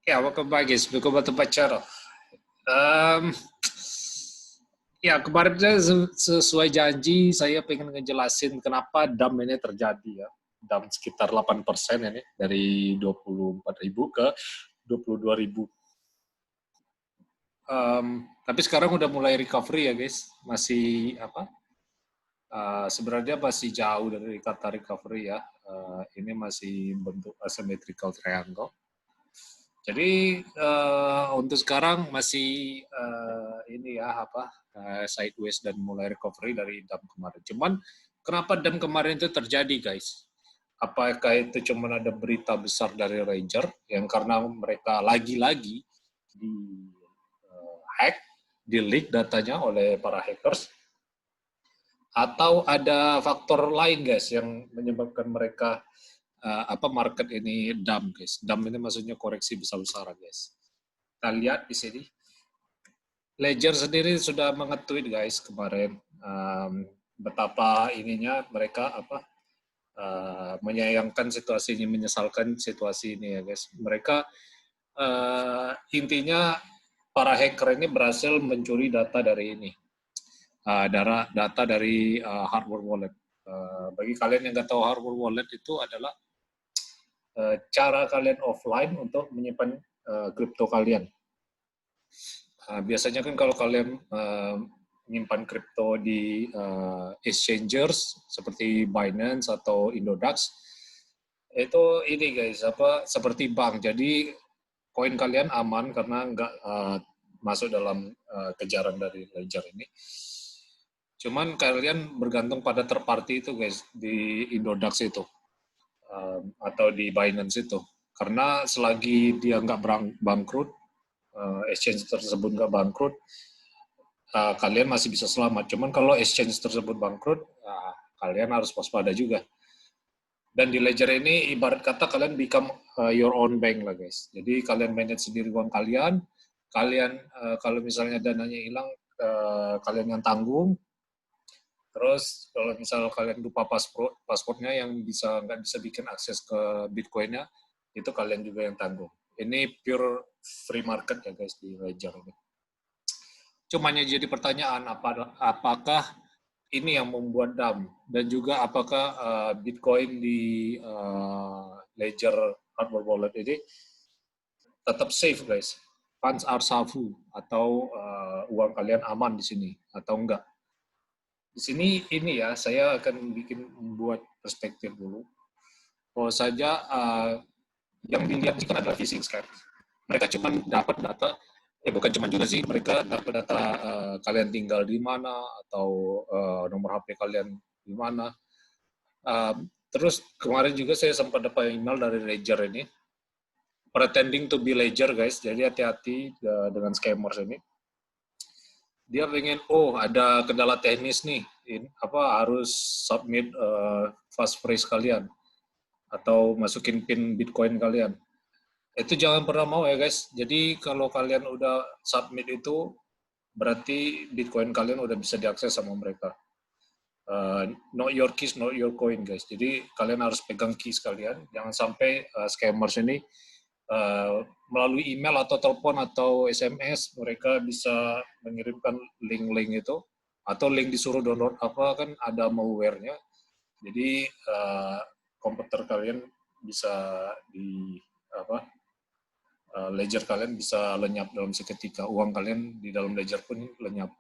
Ya, welcome back guys. Welcome back to Pacara. Um, ya, kemarin sesuai janji saya pengen ngejelasin kenapa DAM ini terjadi ya. DAM sekitar 8% ini dari 24.000 ke 22.000. Tapi sekarang udah mulai recovery ya guys. Masih apa? Sebenarnya masih jauh dari kata recovery ya. Ini masih bentuk asymmetrical triangle. Jadi untuk sekarang masih ini ya apa sideways dan mulai recovery dari DAM kemarin. Cuman kenapa DAM kemarin itu terjadi guys? Apakah itu cuma ada berita besar dari Ranger yang karena mereka lagi-lagi di hack, di leak datanya oleh para hackers, atau ada faktor lain guys yang menyebabkan mereka market ini dump guys. Dump ini maksudnya koreksi besar-besaran guys. Kita lihat di sini. Ledger sendiri sudah mengetweet guys kemarin betapa ininya mereka menyayangkan situasi ini, menyesalkan situasi ini ya guys. Mereka intinya para hacker ini berhasil mencuri data dari ini, data dari hardware wallet. Bagi kalian yang nggak tahu hardware wallet itu adalah cara kalian offline untuk menyimpan kripto kalian. Biasanya kan kalau kalian menyimpan kripto di exchangers seperti Binance atau Indodax, itu ini guys seperti bank. Jadi koin kalian aman karena nggak masuk dalam kejaran dari ledger ini. Cuman kalian bergantung pada third party itu guys di Indodax itu atau di Binance itu. Karena selagi dia nggak bangkrut, exchange tersebut nggak bangkrut, kalian masih bisa selamat. Cuman kalau exchange tersebut bangkrut, kalian harus waspada juga. Dan di ledger ini ibarat kata kalian become your own bank lah guys. Jadi kalian manage sendiri uang kalian. Kalian kalau misalnya dananya hilang, kalian yang tanggung. Terus kalau misalnya kalian lupa pasportnya yang nggak bisa bikin akses ke Bitcoin-nya, itu kalian juga yang tanggung. Ini pure free market ya guys di ledger ini. Cuman yang jadi pertanyaan, apakah ini yang membuat DAM dan juga apakah Bitcoin di ledger hardware wallet ini tetap safe guys, funds are safe atau uang kalian aman di sini atau enggak? Di sini ini ya saya akan membuat perspektif dulu. Kalau saja yang dilihat kan adalah phishing scam. Mereka cuma dapat data, bukan cuma juga sih, mereka dapat data kalian tinggal di mana atau nomor HP kalian di mana. Terus kemarin juga saya sempat dapat email dari Ledger ini, pretending to be Ledger guys, jadi hati-hati dengan scammers ini. Dia pengen, ada kendala teknis nih, harus submit fast phrase kalian atau masukin pin Bitcoin kalian. Itu jangan pernah mau ya guys. Jadi kalau kalian udah submit itu, berarti Bitcoin kalian udah bisa diakses sama mereka. Not your keys, not your coin guys. Jadi kalian harus pegang keys kalian. Jangan sampai scammers ini melalui email atau telepon atau SMS mereka bisa mengirimkan link-link itu atau link disuruh download kan ada malware-nya. Jadi komputer kalian bisa ledger kalian bisa lenyap dalam seketika, uang kalian di dalam ledger pun lenyap.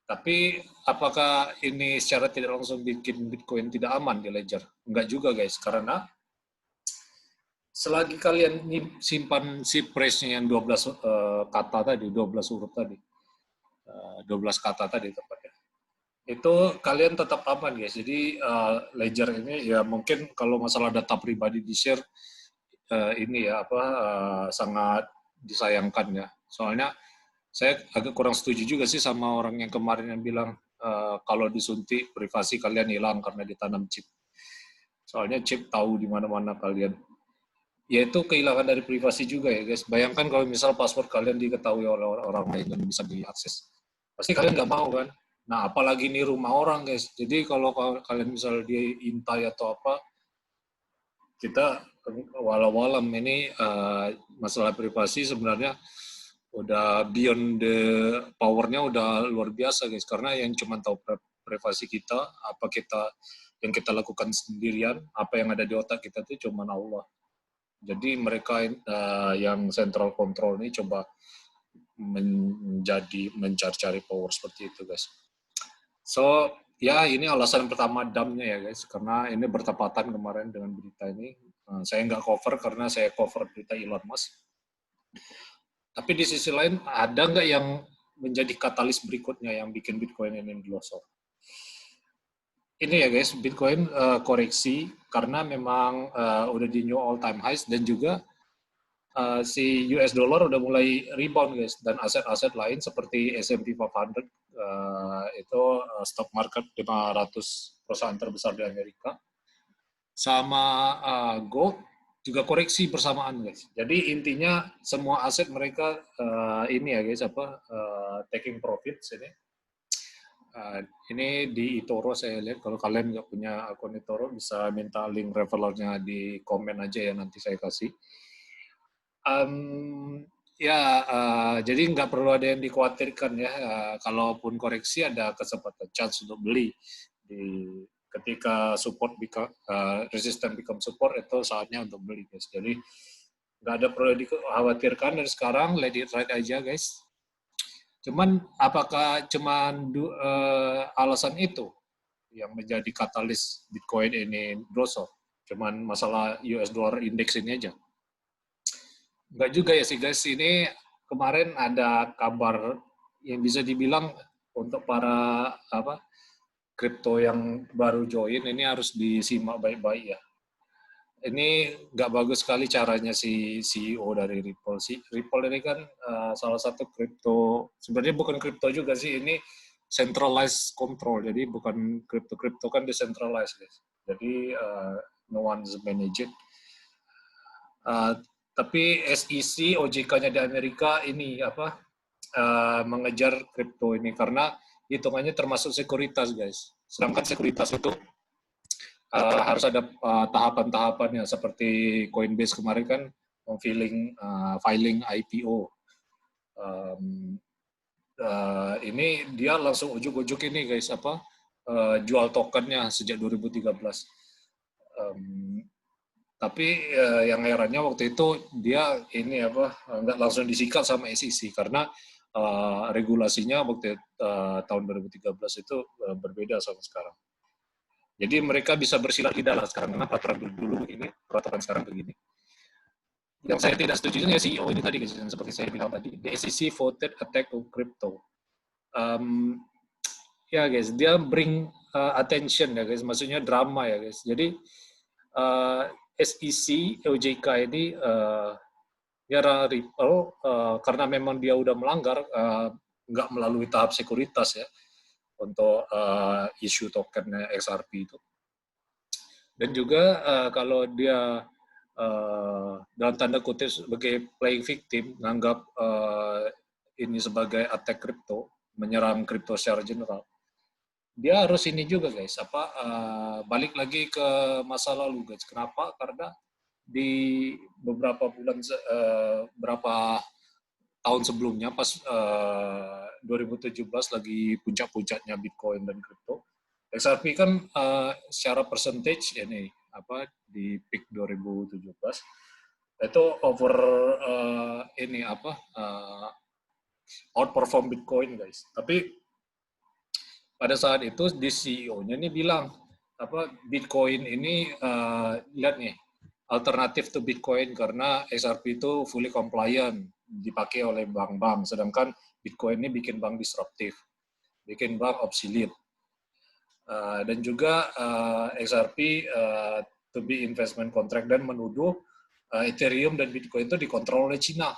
Tapi apakah ini secara tidak langsung bikin Bitcoin tidak aman di ledger? Enggak juga guys, karena selagi kalian simpan si phrase-nya yang 12 kata tadi, 12 huruf tadi, 12 kata tadi tepatnya, itu kalian tetap aman guys. Jadi ledger ini ya mungkin kalau masalah data pribadi di-share ini ya sangat disayangkan ya. Soalnya saya agak kurang setuju juga sih sama orang yang kemarin yang bilang kalau disuntik privasi kalian hilang karena ditanam chip. Soalnya chip tahu di mana-mana kalian. Ya itu kehilangan dari privasi juga ya guys. Bayangkan kalau misal password kalian diketahui oleh orang lain dan bisa diakses. Pasti kalian nggak mau kan? Nah apalagi ini rumah orang guys. Jadi kalau kalian misal diintai atau apa, kita walau-walam ini masalah privasi sebenarnya udah beyond the powernya udah luar biasa guys, karena yang cuma tahu privasi kita, apa yang kita lakukan sendirian, apa yang ada di otak kita itu cuma Allah. Jadi mereka yang central control ini coba mencari power seperti itu guys. So ya ini alasan pertama dumpnya ya guys, karena ini bertepatan kemarin dengan berita ini. Saya nggak cover karena saya cover berita Elon Musk. Tapi di sisi lain, ada nggak yang menjadi katalis berikutnya yang bikin Bitcoin ini glosor? Ini ya guys, Bitcoin koreksi karena memang udah di new all time highs, dan juga si US dollar udah mulai rebound guys, dan aset-aset lain seperti S&P 500 itu stock market 500 perusahaan terbesar di Amerika, sama gold juga koreksi bersamaan guys. Jadi intinya semua aset mereka ini ya guys taking profit sini. Ini di eToro saya lihat. Kalau kalian nggak punya akun eToro bisa minta link referralnya di komen aja ya, nanti saya kasih. Jadi nggak perlu ada yang dikhawatirkan ya. Kalaupun koreksi ada kesempatan chance untuk beli ketika support resistance become support, itu saatnya untuk beli guys. Jadi nggak ada perlu dikhawatirkan dari sekarang, let it ride aja guys. Cuman apakah cuman alasan itu yang menjadi katalis Bitcoin ini glosor? Cuman masalah US dollar index ini aja? Nggak juga ya sih guys. Ini kemarin ada kabar yang bisa dibilang untuk para kripto yang baru join ini harus disimak baik-baik ya. Ini nggak bagus sekali caranya si CEO dari Ripple. Ripple ini kan salah satu kripto, sebenarnya bukan kripto juga sih, ini centralized control. Jadi bukan kripto kan decentralized guys. Jadi no one's manage it. Tapi SEC, OJK-nya di Amerika ini mengejar kripto ini karena hitungannya termasuk sekuritas guys. Sedangkan sekuritas itu harus ada tahapan-tahapannya, seperti Coinbase kemarin kan filing IPO. Ini dia langsung ujuk-ujuk ini guys jual tokennya sejak 2013. Tapi yang herannya waktu itu dia ini nggak langsung disikat sama SEC karena regulasinya waktu tahun 2013 itu berbeda sama sekarang. Jadi mereka bisa bersilat lidah lah sekarang, karena peraturan dulu ini, peraturan sekarang begini. Yang saya tidak setuju ya CEO ini tadi, seperti saya bilang tadi, the SEC voted attack on crypto. Ya guys, dia bring attention ya guys, maksudnya drama ya guys. Jadi SEC, OJK ini ya Ripple karena memang dia udah melanggar, nggak melalui tahap sekuritas ya untuk isu token XRP itu. Dan juga kalau dia dalam tanda kutip sebagai playing victim, menganggap ini sebagai attack crypto, menyerang crypto secara general, dia harus ini juga guys, balik lagi ke masa lalu guys. Kenapa? Karena di beberapa bulan, berapa tahun sebelumnya, pas 2017 lagi puncak-puncaknya Bitcoin dan kripto, XRP kan secara percentage ini di peak 2017 itu over outperform Bitcoin guys. Tapi pada saat itu di CEO-nya ini bilang Bitcoin ini lihat nih, alternatif to Bitcoin karena XRP itu fully compliant, dipakai oleh bank-bank, sedangkan Bitcoin ini bikin bank disruptif, bikin bank obsolete. Dan juga XRP to be investment contract, dan menuduh Ethereum dan Bitcoin itu dikontrol oleh Cina.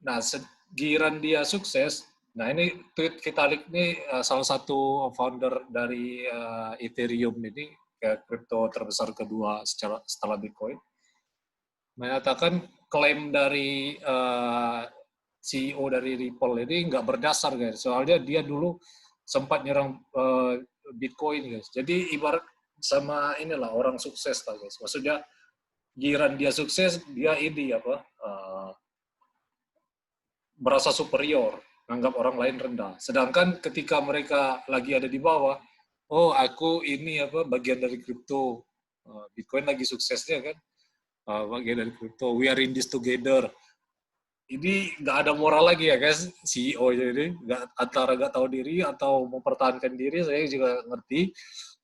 Nah, segiran dia sukses, nah ini tweet Vitalik ini salah satu founder dari Ethereum ini, kripto terbesar kedua setelah Bitcoin, menyatakan klaim dari CEO dari Ripple ini nggak berdasar guys, soalnya dia dulu sempat nyerang Bitcoin guys. Jadi ibarat sama inilah orang sukses lah guys, maksudnya giran dia sukses, dia ini apa merasa superior, menganggap orang lain rendah. Sedangkan ketika mereka lagi ada di bawah, oh aku ini apa bagian dari kripto, Bitcoin lagi suksesnya kan, bagian dari kripto, we are in this together. Ini nggak ada moral lagi ya guys, CEO-nya ini nggak antara nggak tahu diri atau mempertahankan diri, saya juga ngerti.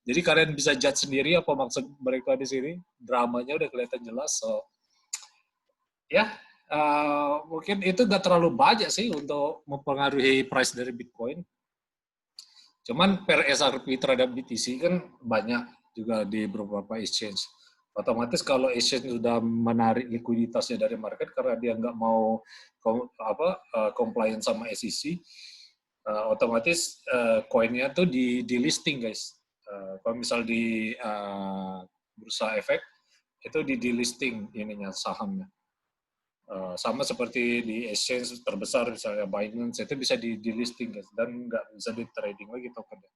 Jadi kalian bisa judge sendiri apa maksud mereka di sini. Dramanya udah kelihatan jelas. So ya, mungkin itu nggak terlalu banyak sih untuk mempengaruhi price dari Bitcoin. Cuman per SRP terhadap BTC kan banyak juga di beberapa exchange. Otomatis kalau exchange sudah menarik likuiditasnya dari market karena dia nggak mau compliant sama SEC, otomatis koinnya tuh di listing guys. Kalau misal di bursa efek itu di delisting ininya sahamnya. Sama seperti di exchange terbesar misalnya Binance itu bisa di delisting guys dan nggak bisa di trading lagi tokennya.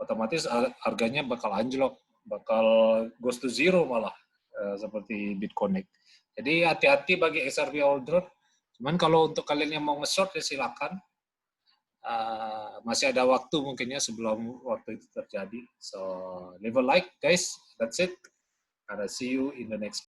Otomatis harganya bakal anjlok, bakal goes to zero malah seperti Bitconnect. Jadi hati-hati bagi XRP holder. Cuman kalau untuk kalian yang mau nge-short ya silakan. Masih ada waktu mungkinnya sebelum waktu itu terjadi. So leave a like guys. That's it. And I'll see you in the next